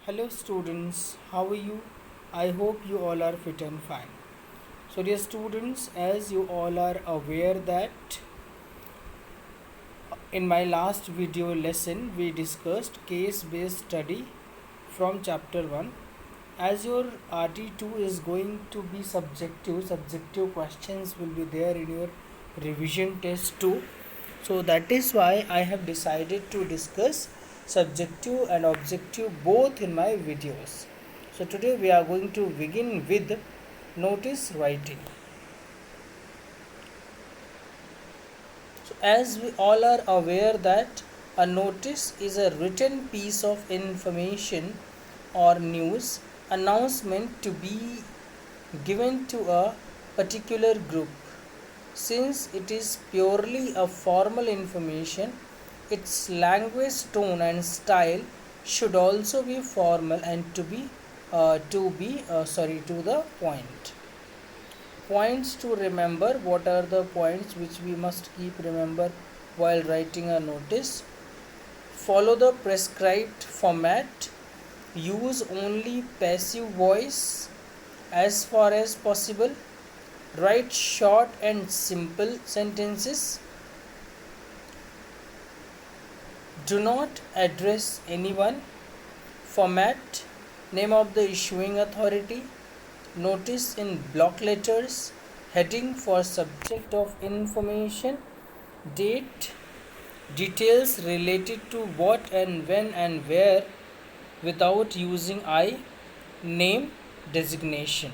Hello students, how are you? I hope you all are fit and fine. So dear students, as you all are aware that in my last video lesson we discussed case based study from chapter 1. As your RT2 is going to be subjective questions will be there in your revision test too. So that is why I have decided to discuss subjective and objective both in my videos. So today we are going to begin with notice writing. So as we all are aware that a notice is a written piece of information or news announcement to be given to a particular group. Since it is purely a formal information, its language, tone, and style should also be formal and to the point. Points to remember. What are the points which we must keep remember while writing a notice? Follow the prescribed format. Use only passive voice as far as possible. Write short and simple sentences. Do not address anyone. Format. Name of the issuing authority. Notice in block letters. Heading for subject of information. Date. Details related to what and when and where without using I. Name. Designation.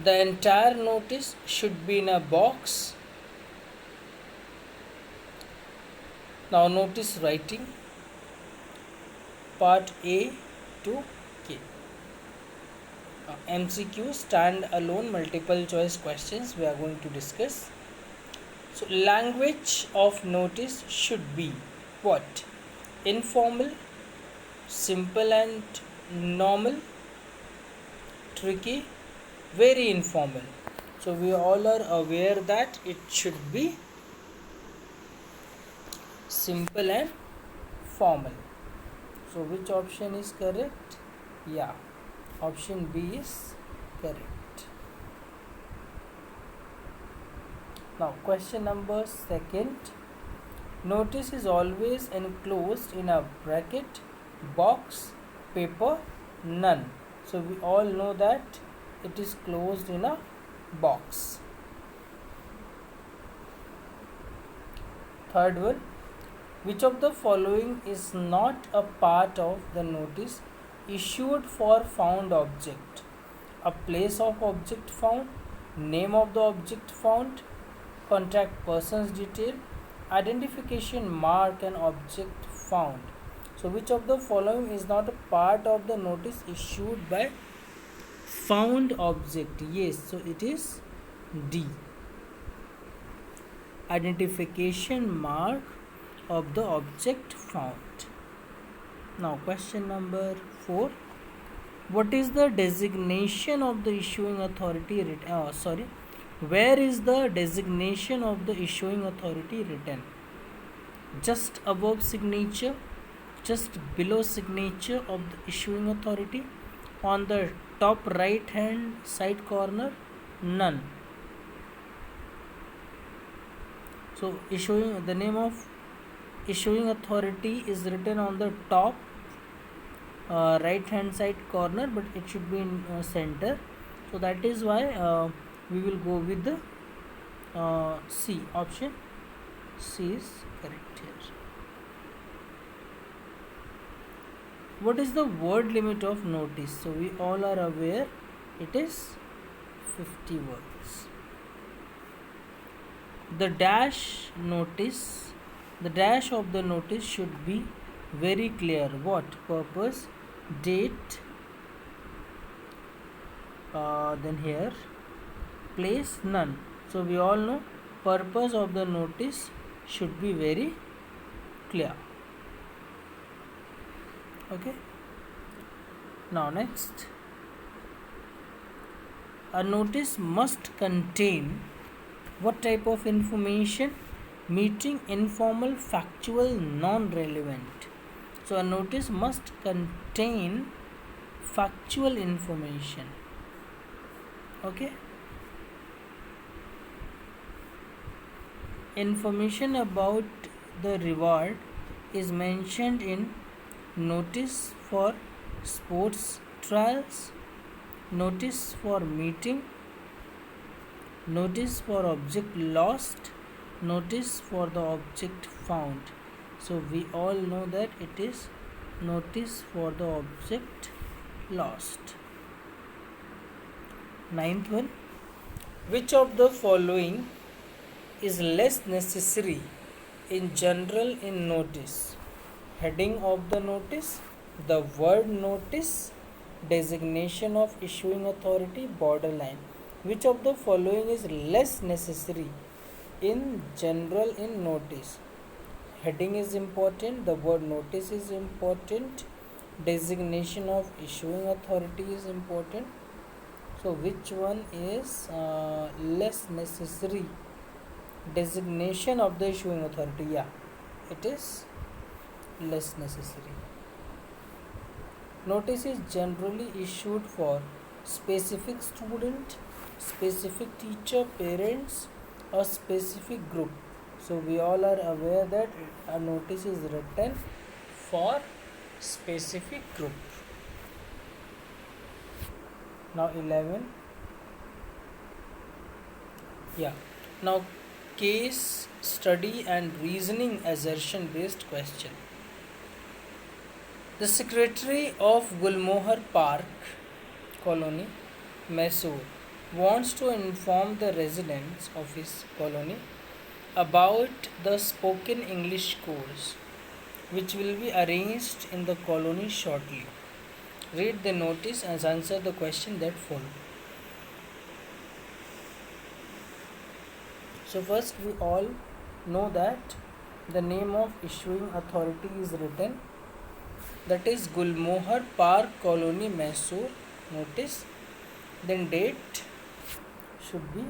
The entire notice should be in a box. Now notice writing part A to K. MCQ stand alone multiple choice questions we are going to discuss. So language of notice should be what? Informal, simple and normal, tricky, very informal. So we all are aware that it should be simple and formal. So which option is correct? Yeah, option B is correct. Now question number 2. Notice is always enclosed in a bracket, box, paper, none. So we all know that it is closed in a box. Third one. Which of the following is not a part of the notice issued for found object? A place of object found, name of the object found, contact person's detail, identification mark and object found. So which of the following is not a part of the notice issued by found object? Yes, so it is D. Identification mark of the object found. Now question number 4. What is the designation of the issuing authority written? Where is the designation of the issuing authority written? Just above signature, just below signature of the issuing authority, on the top right hand side corner, none. So issuing, the name of issuing authority is written on the top right hand side corner, but it should be in center. So that is why we will go with the C. Option C is correct here. What is the word limit of notice? So we all are aware it is 50 words. The dash of the notice should be very clear. What? Purpose, date, then here place, none. So we all know purpose of the notice should be very clear. Okay. Now next, a notice must contain what type of information? Meeting, informal, factual, non-relevant. So a notice must contain factual information. Okay. Information about the reward is mentioned in notice for sports trials, notice for meeting, notice for object lost, notice for the object found. So we all know that it is notice for the object lost. Ninth one, which of the following is less necessary in general in notice? Heading of the notice, the word notice, designation of issuing authority, borderline. Which of the following is less necessary in general in notice? Heading is important, the word notice is important, designation of issuing authority is important. So which one is less necessary? Designation of the issuing authority, yeah, it is less necessary. Notice is generally issued for specific student, specific teacher, parents, or specific group. So we all are aware that a notice is written for specific group. Now 11. Yeah. Now case study and reasoning assertion based question. The secretary of Gulmohar Park colony, Mysore, wants to inform the residents of his colony about the spoken English course which will be arranged in the colony shortly. Read the notice and answer the question that follows. So first we all know that the name of issuing authority is written, that is Gulmohar Park Colony, Mysore notice. Then date should be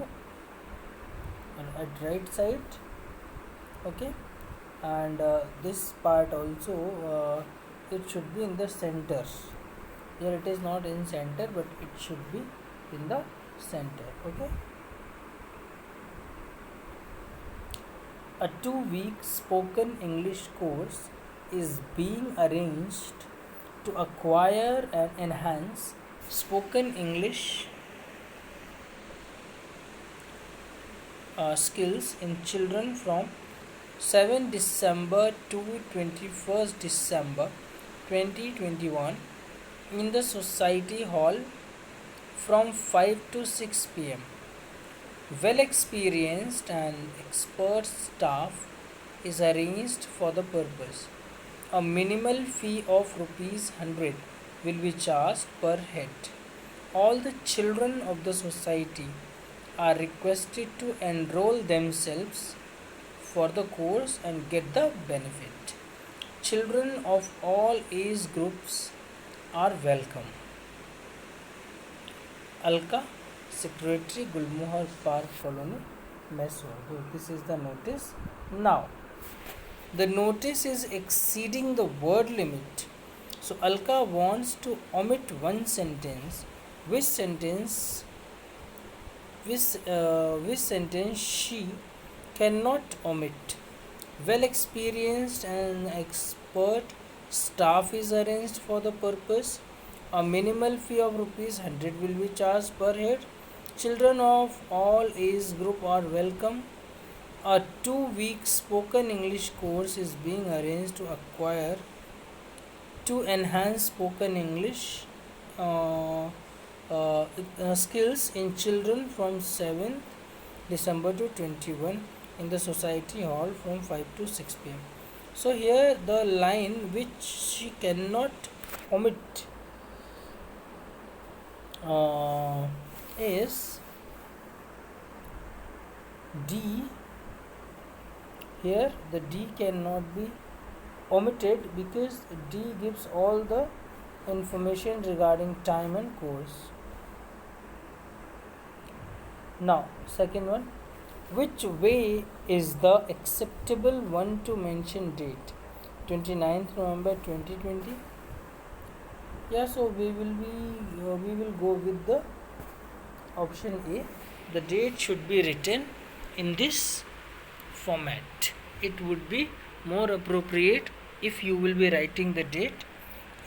at right side, okay, and this part also it should be in the center. Here it is not in center, but it should be in the center, okay. A 2-week spoken English course is being arranged to acquire and enhance spoken English skills in children from 7 December to 21st December 2021 in the Society Hall from 5 to 6 p.m. Well experienced and expert staff is arranged for the purpose. A minimal fee of ₹100 will be charged per head. All the children of the society are requested to enroll themselves for the course and get the benefit. Children of all age groups are welcome. Alka, Secretary, Gulmohar Park Colony, Mysore. So this is the notice. Now, the notice is exceeding the word limit. So Alka wants to omit one sentence. Which sentence she cannot omit? Well experienced and expert staff is arranged for the purpose. A minimal fee of ₹100 will be charged per head. Children of all age group are welcome. A 2-week spoken English course is being arranged to acquire to enhance spoken English skills in children from 7th December to 21 in the Society Hall from 5 to 6 p.m. So here the line which she cannot omit is D. Here the D cannot be omitted because D gives all the information regarding time and course. Now second one, which way is the acceptable one to mention date? 29th November 2020. Yeah, so we will go with the option A. The date should be written in this format. It would be more appropriate if you will be writing the date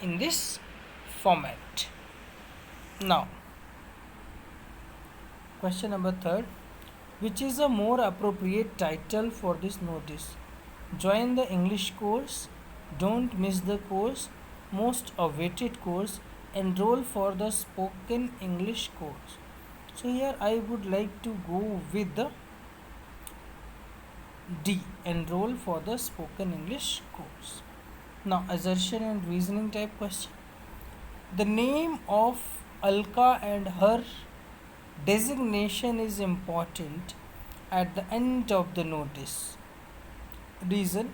in this format. Now, question number third. Which is a more appropriate title for this notice? Join the English course, don't miss the course, most awaited course, enroll for the spoken English course. So here I would like to go with the D, enroll for the spoken English course. Now, assertion and reasoning type question. The name of Alka and her designation is important at the end of the notice. Reason: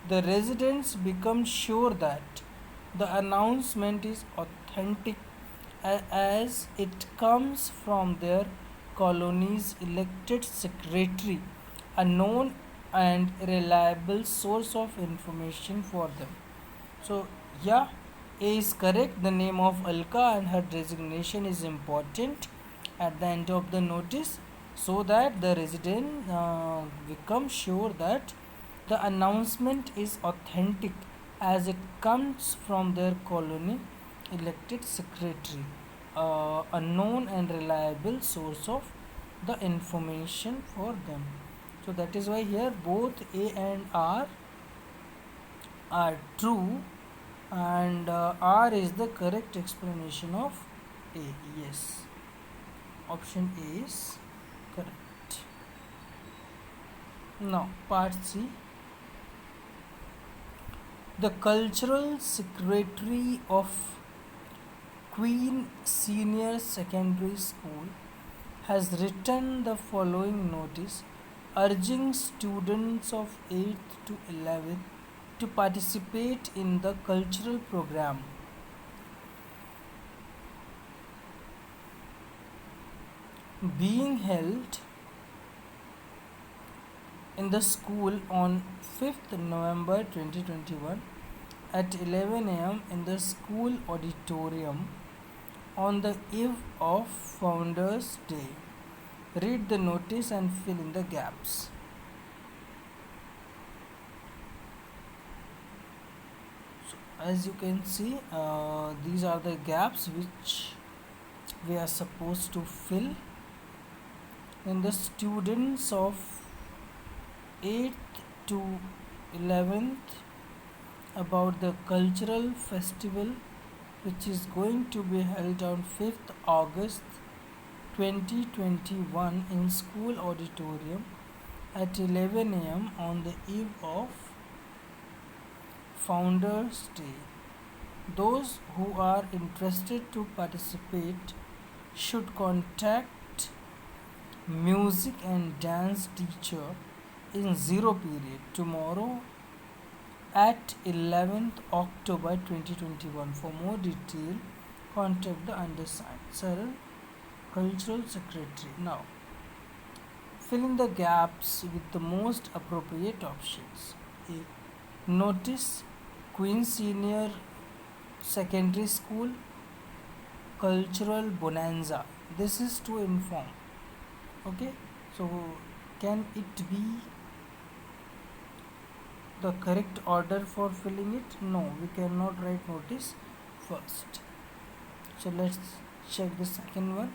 the residents become sure that the announcement is authentic as it comes from their colony's elected secretary, a known and reliable source of information for them. So, yeah, A is correct. The name of Alka and her designation is important at the end of the notice so that the resident become sure that the announcement is authentic as it comes from their colony elected secretary, a known and reliable source of the information for them. So that is why here both A and R are true, and R is the correct explanation of A. Yes, option A is correct. Now, part C. The cultural secretary of Queen Senior Secondary School has written the following notice urging students of 8th to 11th to participate in the cultural program. Being held in the school on 5th November 2021 at 11 am in the school auditorium on the eve of Founders Day. Read the notice and fill in the gaps. So, as you can see, these are the gaps which we are supposed to fill. And the students of 8th to 11th about the cultural festival which is going to be held on 5th August 2021 in school auditorium at 11 am on the eve of Founders Day. Those who are interested to participate should contact music and dance teacher in zero period tomorrow at 11th October 2021. For more detail, contact the undersigned. Saral, Cultural Secretary. Now, fill in the gaps with the most appropriate options. A. Notice Queen Senior Secondary School Cultural Bonanza. This is to inform. Okay, so can it be the correct order for filling it? No, we cannot write notice first. So let's check the second one.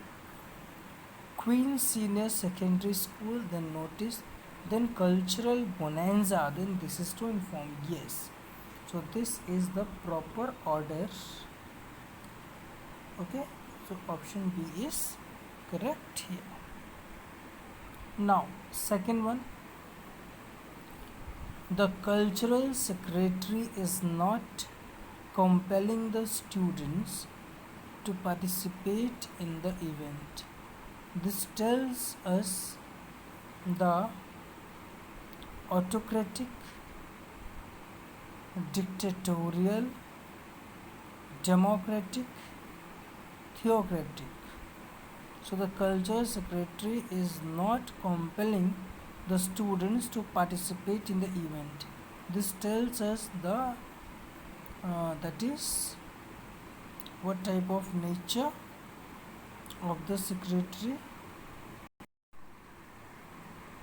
Queen Senior Secondary School, then notice, then Cultural Bonanza, then this is to inform. Yes, so this is the proper order. Okay, so option B is correct here. Now, second one. The cultural secretary is not compelling the students to participate in the event. This tells us the autocratic, dictatorial, democratic, theocratic. So the culture secretary is not compelling the students to participate in the event. This tells us the that is what type of nature of the secretary.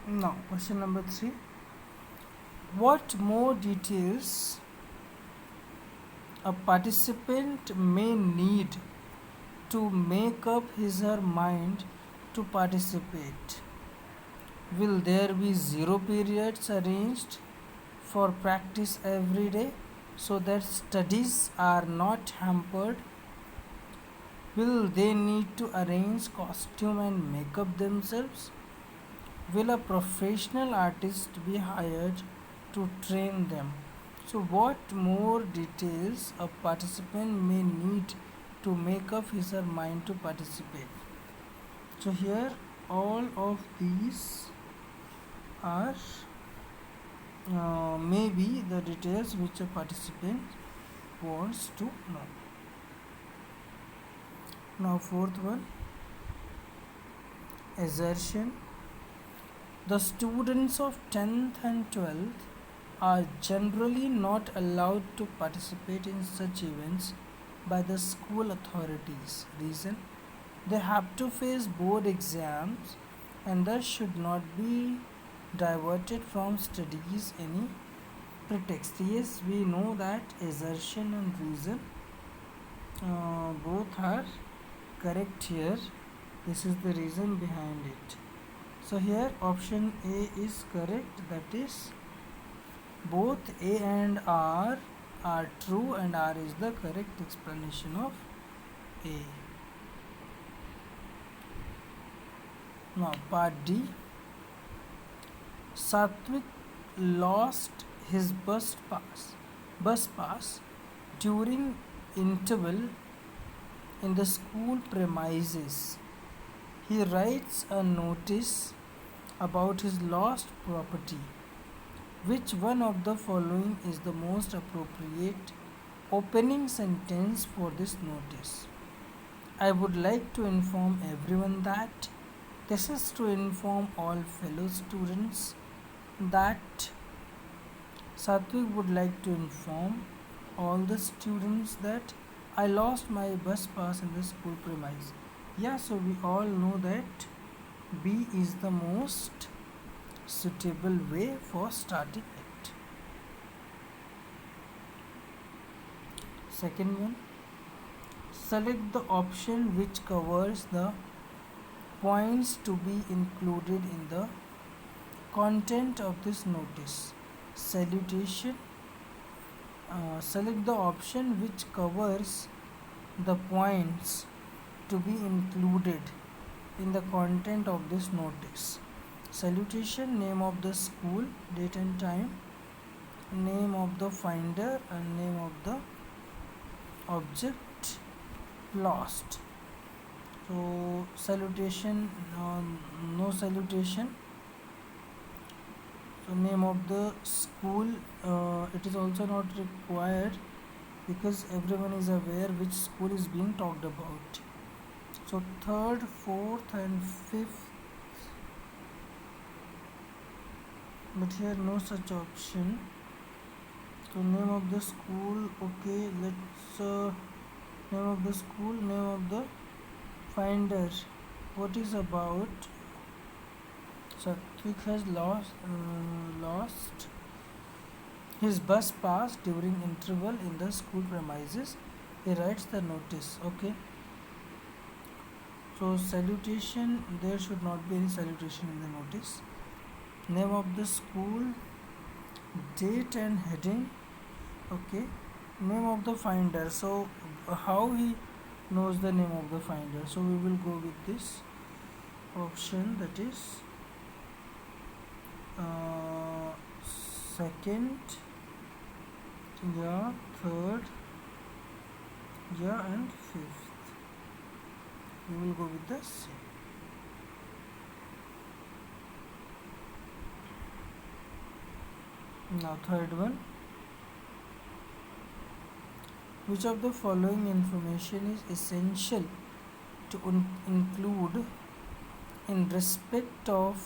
Now, question number 3. What more details a participant may need to make up his or her mind to participate? Will there be 0 periods arranged for practice every day so that studies are not hampered? Will they need to arrange costume and makeup themselves? Will a professional artist be hired to train them? So, what more details a participant may need to make up his or her mind to participate? So, here all of these are maybe the details which a participant wants to know. Now, fourth one, assertion. The students of 10th and 12th are generally not allowed to participate in such events by the school authorities. Reason: they have to face board exams and thus should not be diverted from studies any pretext. Yes, we know that assertion and reason both are correct here. This is the reason behind it. So here option A is correct, that is both A and R are true and R is the correct explanation of A. Now part D. Satvik lost his bus pass during interval in the school premises. He writes a notice about his lost property. Which one of the following is the most appropriate opening sentence for this notice? I would like to inform everyone that. This is to inform all fellow students that. Satvik would like to inform all the students that I lost my bus pass in the school premise. Yeah, so we all know that B is the most suitable way for starting it. Second one, select the option which covers the points to be included in the content of this notice. Salutation. Select the option which covers the points to be included in the content of this notice. Salutation, name of the school, date and time, name of the finder and name of the object lost. So salutation, no salutation. So name of the school, it is also not required because everyone is aware which school is being talked about. So third, fourth and fifth, but here no such option. So name of the school, okay, let's name of the school, name of the finder. What is about? Satvik has lost his bus pass during interval in the school premises. He writes the notice. Okay. So salutation, there should not be any salutation in the notice. Name of the school, date and heading. Okay. Name of the finder. So how he knows the name of the finder? So we will go with this option, that is second, yeah, third, yeah, and fifth. We will go with the C. Now third one. Which of the following information is essential to include in respect of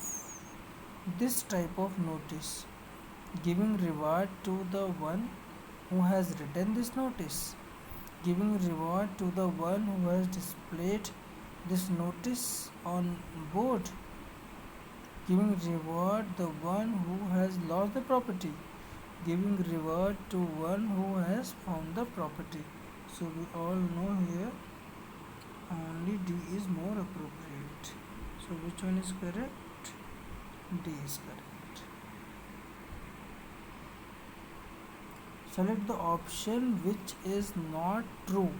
this type of notice? Giving reward to the one who has written this notice. Giving reward to the one who has displayed this notice on board. Giving reward the one who has lost the property. Giving reward to one who has found the property. So we all know here only D is more appropriate. So which one is correct? D is correct. Select the option which is not true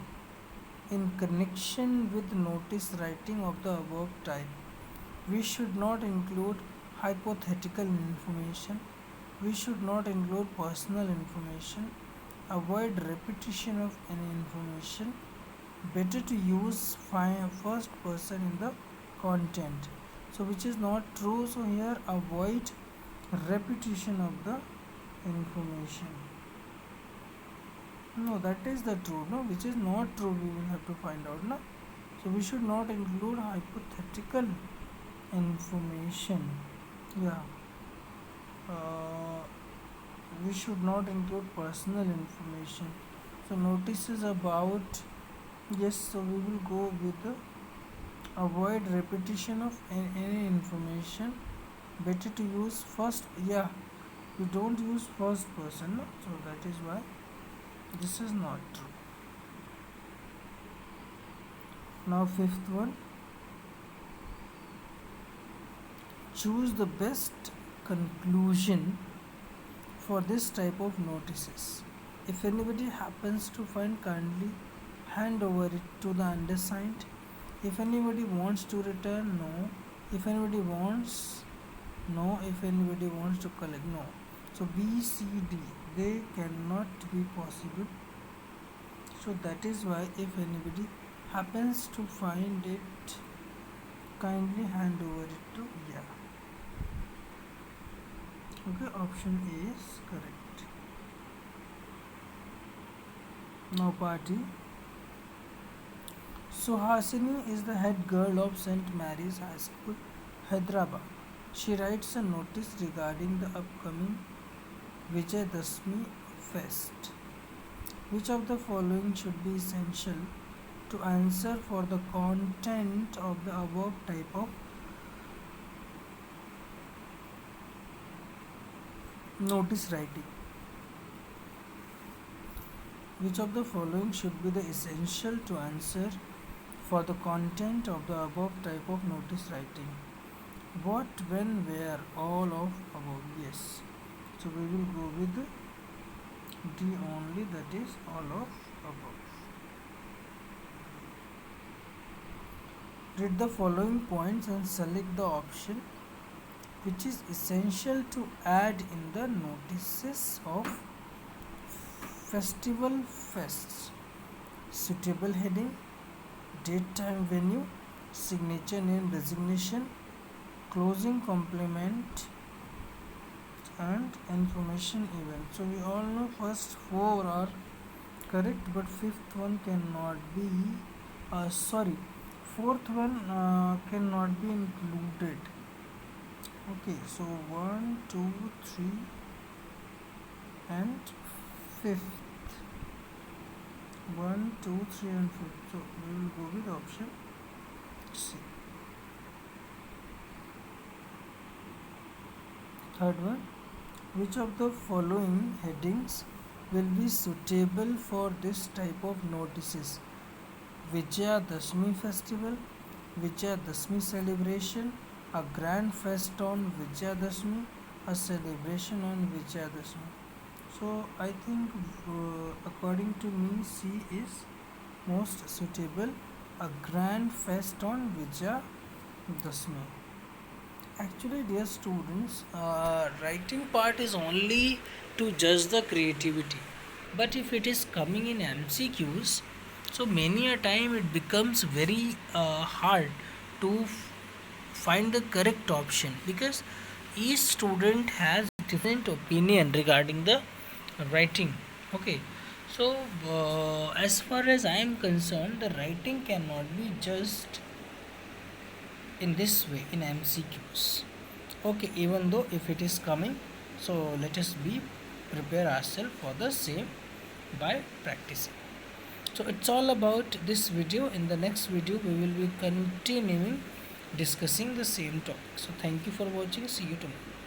in connection with notice writing of the above type. We should not include hypothetical information. We should not include personal information. Avoid repetition of any information. Better to use first person in the content. So which is not true. So here avoid repetition of the information. No, that is the true. No, which is not true. We will have to find out. No, so we should not include hypothetical information. Yeah. We should not include personal information. So notices about, yes, so we will go with the avoid repetition of any information. Better to use first. Yeah, we don't use first person, no? So that is why this is not true. Now fifth one, choose the best conclusion for this type of notices. If anybody happens to find, kindly hand over it to the undersigned. If anybody wants to return, no. If anybody wants, no. If anybody wants to collect, no. So B, C, D, they cannot be possible. So that is why if anybody happens to find it, kindly hand over it to yeah. Okay, option A is correct. Now party. Suhasini is the head girl of St. Mary's High School, Hyderabad. She writes a notice regarding the upcoming Vijayadashmi fest. Which of the following should be essential to answer for the content of the above type of notice writing? Which of the following should be the essential to answer for the content of the above type of notice writing? What, when, where, all of above. Yes. So we will go with D only, that is all of above. Read the following points and select the option which is essential to add in the notices of festival fests. Suitable heading, date, time, venue, signature, name, designation, closing complement, and information event. So we all know first four are correct, but fifth one cannot be. Fourth one cannot be included. Okay, so 1, 2, 3, and fifth. 1, 2, 3, and fifth. So we will go with option C. Third one, which of the following headings will be suitable for this type of notices? Vijayadashmi festival, Vijayadashmi celebration, a grand fest on Vijayadashmi, a celebration on Vijayadashmi. So I think according to me C is most suitable, a grand fest on Vijayadashmi. Actually, dear students, writing part is only to judge the creativity, but if it is coming in MCQs, so many a time it becomes very hard to find the correct option, because each student has different opinion regarding the writing. Okay, so as far as I am concerned, the writing cannot be judged in this way in MCQs. Okay, even though if it is coming, So let us be prepare ourselves for the same by practicing. So it's all about this video. In the next video we will be continuing discussing the same topic. So thank you for watching. See you tomorrow.